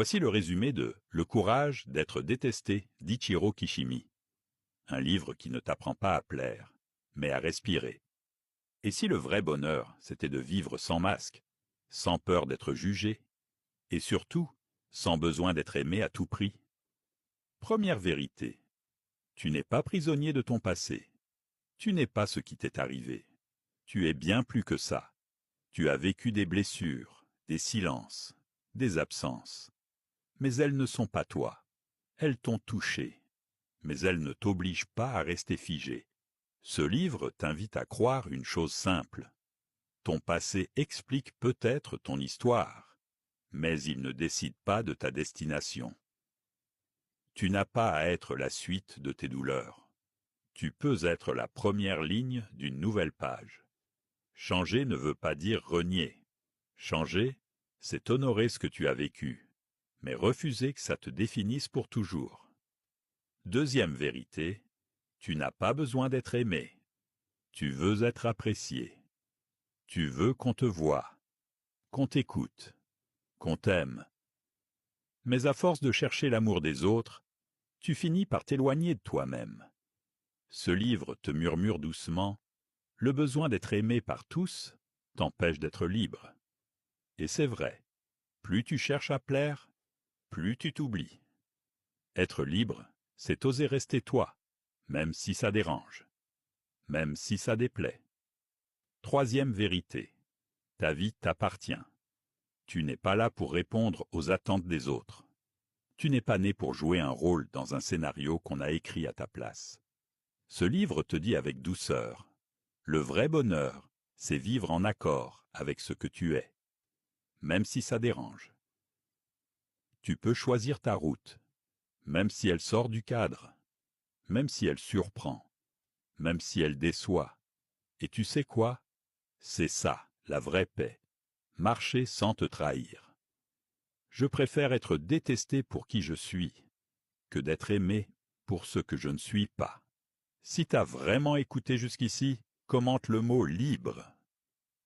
Voici le résumé de Le courage d'être détesté d'Ichiro Kishimi. Un livre qui ne t'apprend pas à plaire, mais à respirer. Et si le vrai bonheur, c'était de vivre sans masque, sans peur d'être jugé, et surtout, sans besoin d'être aimé à tout prix? Première vérité, tu n'es pas prisonnier de ton passé. Tu n'es pas ce qui t'est arrivé. Tu es bien plus que ça. Tu as vécu des blessures, des silences, des absences. Mais elles ne sont pas toi. Elles t'ont touché. Mais elles ne t'obligent pas à rester figé. Ce livre t'invite à croire une chose simple. Ton passé explique peut-être ton histoire, mais il ne décide pas de ta destination. Tu n'as pas à être la suite de tes douleurs. Tu peux être la première ligne d'une nouvelle page. Changer ne veut pas dire renier. Changer, c'est honorer ce que tu as vécu, mais refuser que ça te définisse pour toujours. Deuxième vérité, tu n'as pas besoin d'être aimé. Tu veux être apprécié. Tu veux qu'on te voie, qu'on t'écoute, qu'on t'aime. Mais à force de chercher l'amour des autres, tu finis par t'éloigner de toi-même. Ce livre te murmure doucement, le besoin d'être aimé par tous t'empêche d'être libre. Et c'est vrai, plus tu cherches à plaire, plus tu t'oublies. Être libre, c'est oser rester toi, même si ça dérange, même si ça déplaît. Troisième vérité, ta vie t'appartient. Tu n'es pas là pour répondre aux attentes des autres. Tu n'es pas né pour jouer un rôle dans un scénario qu'on a écrit à ta place. Ce livre te dit avec douceur, le vrai bonheur, c'est vivre en accord avec ce que tu es, même si ça dérange. Tu peux choisir ta route, même si elle sort du cadre, même si elle surprend, même si elle déçoit. Et tu sais quoi? C'est ça, la vraie paix. Marcher sans te trahir. Je préfère être détesté pour qui je suis, que d'être aimé pour ce que je ne suis pas. Si t'as vraiment écouté jusqu'ici, commente le mot libre.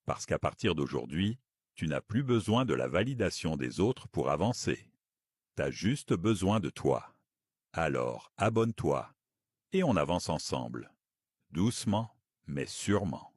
Parce qu'à partir d'aujourd'hui, tu n'as plus besoin de la validation des autres pour avancer. T'as juste besoin de toi. Alors, abonne-toi et on avance ensemble. Doucement, mais sûrement.